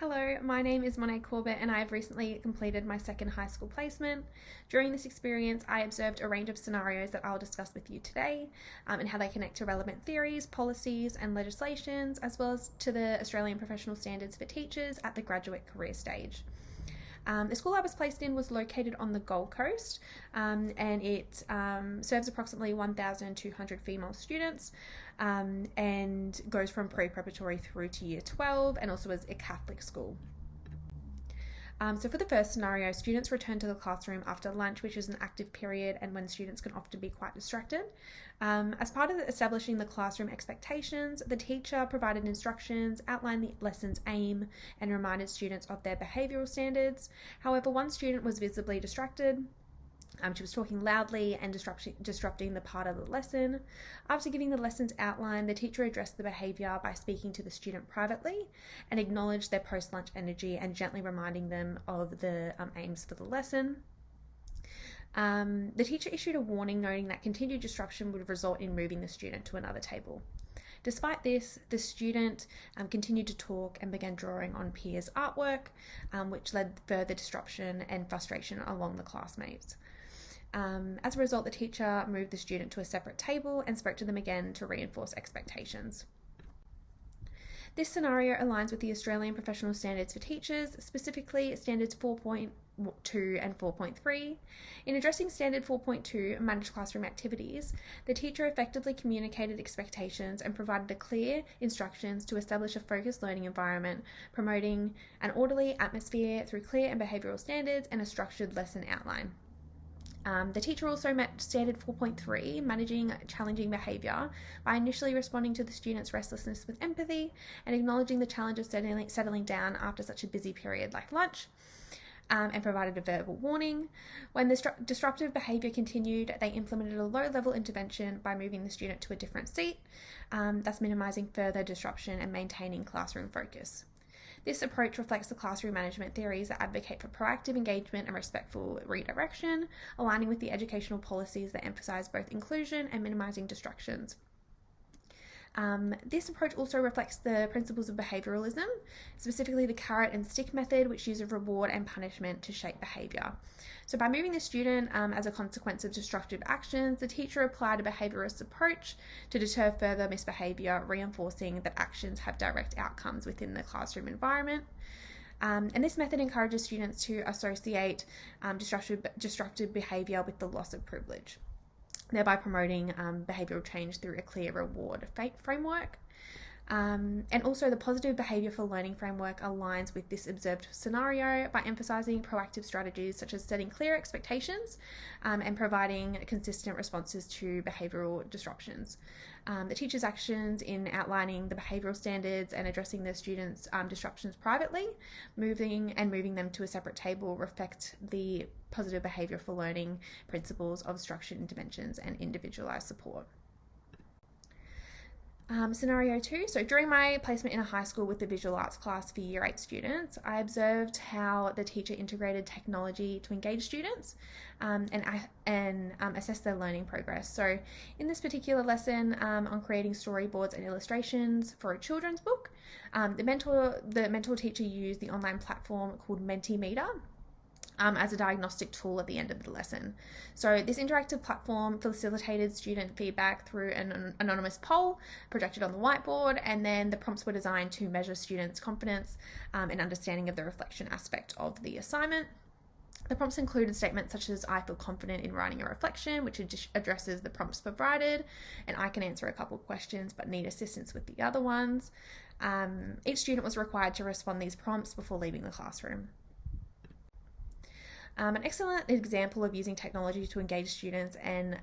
Hello, my name is Monet Corbett and I have recently completed my second high school placement. During this experience, I observed a range of scenarios that I'll discuss with you today and how they connect to relevant theories, policies and legislations, as well as to the Australian Professional Standards for Teachers at the graduate career stage. The school I was placed in was located on the Gold Coast and it serves approximately 1,200 female students and goes from pre-preparatory through to year 12 and also is a Catholic school. So for the first scenario, students return to the classroom after lunch, which is an active period and when students can often be quite distracted. As part of establishing the classroom expectations, the teacher provided instructions, outlined the lesson's aim, and reminded students of their behavioural standards. However, one student was visibly distracted. She was talking loudly and disrupting the part of the lesson. After giving the lesson's outline, the teacher addressed the behaviour by speaking to the student privately and acknowledged their post-lunch energy and gently reminding them of the aims for the lesson. The teacher issued a warning noting that continued disruption would result in moving the student to another table. Despite this, the student continued to talk and began drawing on peers' artwork, which led further disruption and frustration along the classmates. As a result, the teacher moved the student to a separate table and spoke to them again to reinforce expectations. This scenario aligns with the Australian Professional Standards for Teachers, specifically Standards 4.2 and 4.3. In addressing Standard 4.2, Managed Classroom Activities, the teacher effectively communicated expectations and provided clear instructions to establish a focused learning environment, promoting an orderly atmosphere through clear and behavioural standards and a structured lesson outline. The teacher also met Standard 4.3, Managing Challenging Behaviour, by initially responding to the student's restlessness with empathy and acknowledging the challenge of settling down after such a busy period like lunch, and provided a verbal warning. When the disruptive behaviour continued, they implemented a low-level intervention by moving the student to a different seat, thus minimising further disruption and maintaining classroom focus. This approach reflects the classroom management theories that advocate for proactive engagement and respectful redirection, aligning with the educational policies that emphasise both inclusion and minimising distractions. This approach also reflects the principles of behaviouralism, specifically the carrot and stick method, which uses reward and punishment to shape behaviour. So by moving the student as a consequence of disruptive actions, the teacher applied a behaviourist approach to deter further misbehaviour, reinforcing that actions have direct outcomes within the classroom environment. And this method encourages students to associate disruptive behaviour with the loss of privilege, thereby promoting behavioural change through a clear reward framework. And also the positive behaviour for learning framework aligns with this observed scenario by emphasising proactive strategies such as setting clear expectations and providing consistent responses to behavioural disruptions. The teacher's actions in outlining the behavioural standards and addressing the students' disruptions privately, moving them to a separate table reflect the positive behaviour for learning principles of structured interventions and individualised support. Scenario 2. So during my placement in a high school with the visual arts class for Year 8 students, I observed how the teacher integrated technology to engage students and assess their learning progress. So in this particular lesson on creating storyboards and illustrations for a children's book, the mentor teacher used the online platform called Mentimeter as a diagnostic tool at the end of the lesson. So this interactive platform facilitated student feedback through an anonymous poll projected on the whiteboard, and then the prompts were designed to measure students' confidence and understanding of the reflection aspect of the assignment. The prompts included statements such as, "I feel confident in writing a reflection," which addresses the prompts provided, and "I can answer a couple of questions but need assistance with the other ones." Each student was required to respond these prompts before leaving the classroom. An excellent example of using technology to engage students and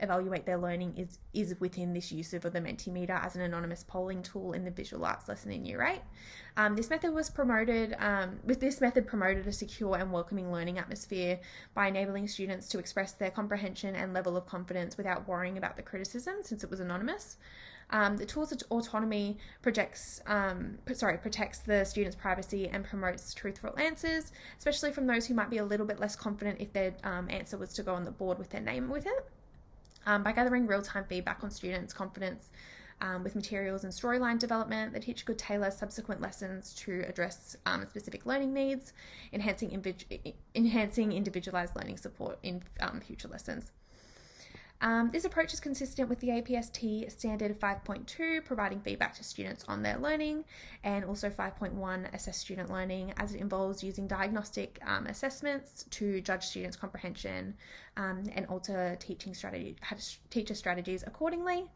evaluate their learning is within this use of the Mentimeter as an anonymous polling tool in the visual arts lesson in Year 8. This method promoted a secure and welcoming learning atmosphere by enabling students to express their comprehension and level of confidence without worrying about the criticism, since it was anonymous. The tool's autonomy protects the student's privacy and promotes truthful answers, especially from those who might be a little bit less confident if their answer was to go on the board with their name with it. By gathering real-time feedback on students' confidence with materials and storyline development. The teacher could tailor subsequent lessons to address specific learning needs, enhancing individualized learning support in future lessons. This approach is consistent with the APST standard 5.2, providing feedback to students on their learning, and also 5.1, assess student learning, as it involves using diagnostic assessments to judge students' comprehension and alter teacher strategies accordingly.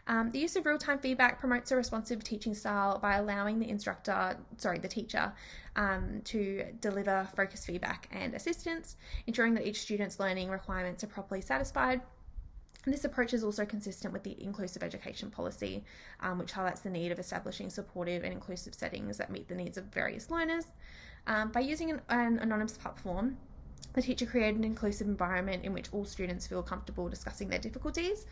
The use of real-time feedback promotes a responsive teaching style by allowing the teacher to deliver focused feedback and assistance, ensuring that each student's learning requirements are properly satisfied. This approach is also consistent with the inclusive education policy, which highlights the need of establishing supportive and inclusive settings that meet the needs of various learners. By using an anonymous platform, the teacher created an inclusive environment in which all students feel comfortable discussing their difficulties,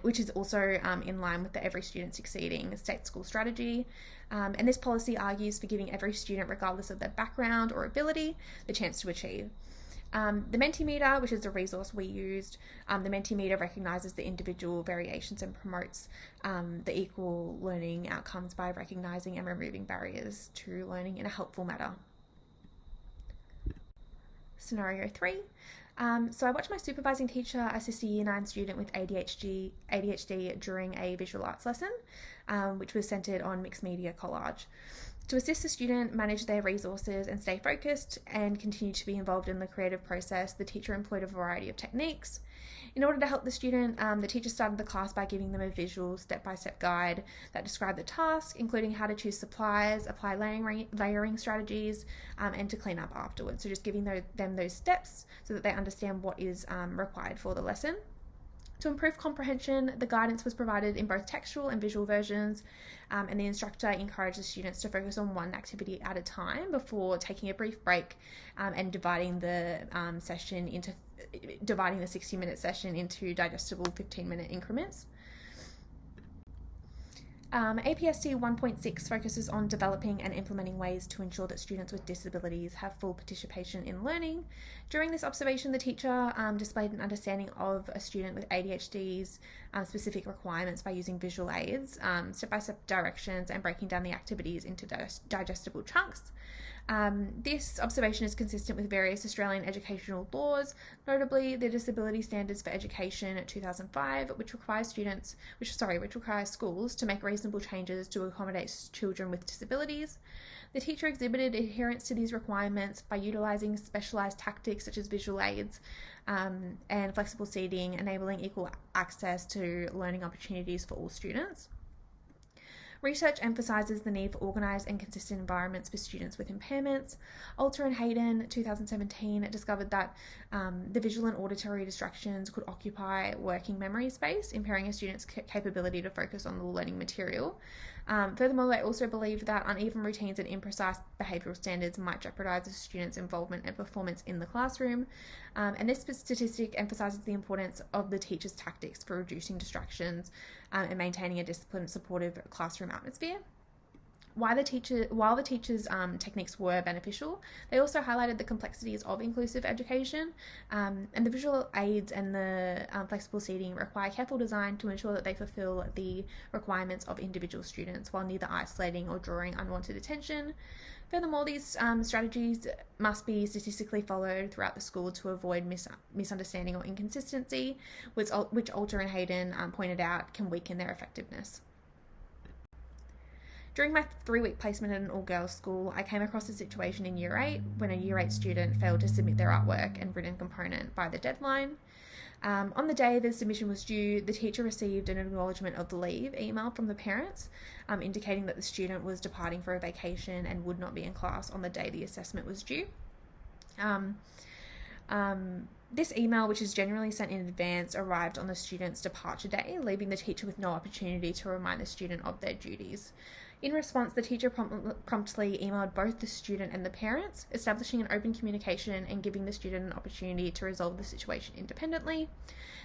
which is also in line with the Every Student Succeeding state school strategy. And this policy argues for giving every student, regardless of their background or ability, the chance to achieve. The Mentimeter, which is the resource we used, the Mentimeter recognises the individual variations and promotes the equal learning outcomes by recognising and removing barriers to learning in a helpful manner. Scenario 3. So I watched my supervising teacher assist a Year 9 student with ADHD during a visual arts lesson, which was centred on mixed media collage. To assist the student manage their resources and stay focused and continue to be involved in the creative process, the teacher employed a variety of techniques. In order to help the student, the teacher started the class by giving them a visual step-by-step guide that described the task, including how to choose supplies, apply layering strategies, and to clean up afterwards. So just giving them those steps so that they understand what is required for the lesson. To improve comprehension, the guidance was provided in both textual and visual versions, and the instructor encouraged the students to focus on one activity at a time before taking a brief break and dividing the 60-minute session into digestible 15-minute increments. APST 1.6 focuses on developing and implementing ways to ensure that students with disabilities have full participation in learning. During this observation, the teacher displayed an understanding of a student with ADHD's specific requirements by using visual aids, step-by-step directions, and breaking down the activities into digestible chunks. This observation is consistent with various Australian educational laws, notably the Disability Standards for Education 2005, which requires schools to make reasonable changes to accommodate children with disabilities. The teacher exhibited adherence to these requirements by utilising specialised tactics such as visual aids and flexible seating, enabling equal access to learning opportunities for all students. Research emphasises the need for organised and consistent environments for students with impairments. Alter and Hayden, 2017, discovered that the visual and auditory distractions could occupy working memory space, impairing a student's capability to focus on the learning material. Furthermore, they also believed that uneven routines and imprecise behavioural standards might jeopardise a student's involvement and performance in the classroom. And this statistic emphasises the importance of the teacher's tactics for reducing distractions and maintaining a disciplined, supportive classroom atmosphere. While the teachers' techniques were beneficial, they also highlighted the complexities of inclusive education, and the visual aids and the flexible seating require careful design to ensure that they fulfil the requirements of individual students while neither isolating or drawing unwanted attention. Furthermore, these strategies must be statistically followed throughout the school to avoid misunderstanding or inconsistency, which Alter and Hayden pointed out can weaken their effectiveness. During my 3-week placement at an all-girls school, I came across a situation in Year 8 when a Year 8 student failed to submit their artwork and written component by the deadline. On the day the submission was due, the teacher received an acknowledgement of the leave email from the parents, indicating that the student was departing for a vacation and would not be in class on the day the assessment was due. This email, which is generally sent in advance, arrived on the student's departure day, leaving the teacher with no opportunity to remind the student of their duties. In response, the teacher promptly emailed both the student and the parents, establishing an open communication and giving the student an opportunity to resolve the situation independently.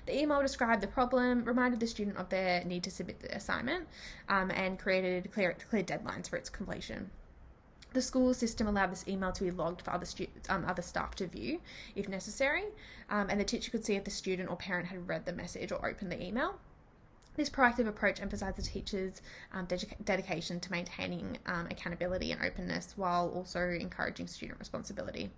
The email described the problem, reminded the student of their need to submit the assignment, and created clear deadlines for its completion. The school system allowed this email to be logged for other staff to view, if necessary, and the teacher could see if the student or parent had read the message or opened the email. This proactive approach emphasizes teachers' dedication to maintaining accountability and openness while also encouraging student responsibility.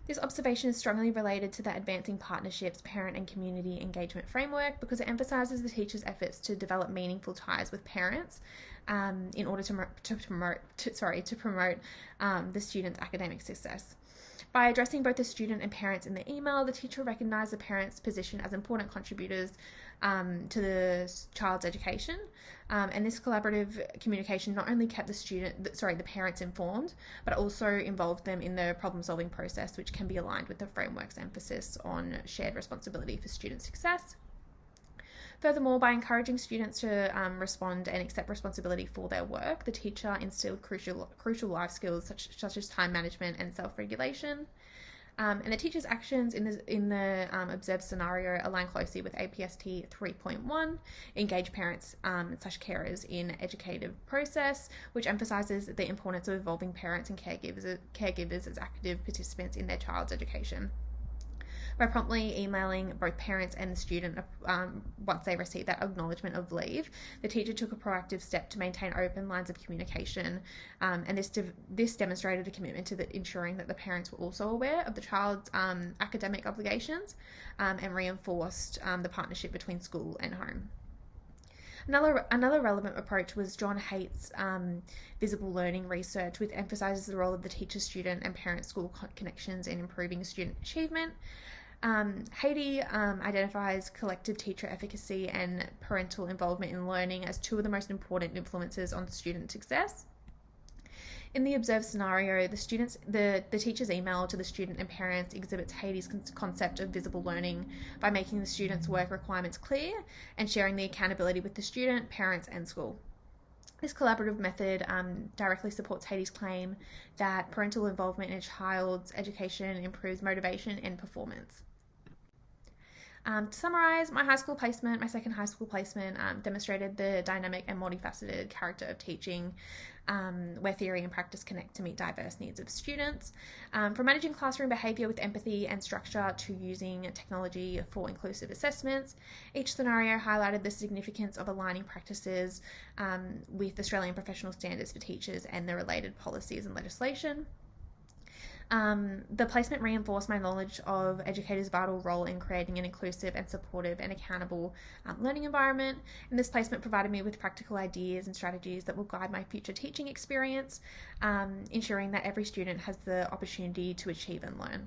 This observation is strongly related to the Advancing Partnerships Parent and Community Engagement Framework because it emphasises the teacher's efforts to develop meaningful ties with parents in order to promote the student's academic success. By addressing both the student and parents in the email, the teacher recognised the parents' position as important contributors to the child's education, and this collaborative communication not only kept the parents informed, but also involved them in the problem-solving process, which can be aligned with the framework's emphasis on shared responsibility for student success. Furthermore, by encouraging students to respond and accept responsibility for their work, the teacher instilled crucial life skills such as time management and self-regulation. And the teacher's actions in the observed scenario align closely with APST 3.1, engage parents / carers in educative process, which emphasises the importance of involving parents and caregivers as active participants in their child's education. By promptly emailing both parents and the student once they received that acknowledgement of leave, the teacher took a proactive step to maintain open lines of communication, and this demonstrated a commitment to ensuring that the parents were also aware of the child's academic obligations and reinforced the partnership between school and home. Another relevant approach was John Haight's visible learning research, which emphasises the role of the teacher, student, and parent-school connections in improving student achievement. Haiti identifies collective teacher efficacy and parental involvement in learning as two of the most important influences on student success. In the observed scenario, the teacher's email to the student and parents exhibits Haiti's concept of visible learning by making the student's work requirements clear and sharing the accountability with the student, parents, and school. This collaborative method directly supports Haiti's claim that parental involvement in a child's education improves motivation and performance. To summarise, my second high school placement, demonstrated the dynamic and multifaceted character of teaching, where theory and practice connect to meet diverse needs of students. From managing classroom behaviour with empathy and structure to using technology for inclusive assessments, each scenario highlighted the significance of aligning practices with Australian professional standards for teachers and the related policies and legislation. The placement reinforced my knowledge of educators' vital role in creating an inclusive and supportive and accountable learning environment, and this placement provided me with practical ideas and strategies that will guide my future teaching experience, ensuring that every student has the opportunity to achieve and learn.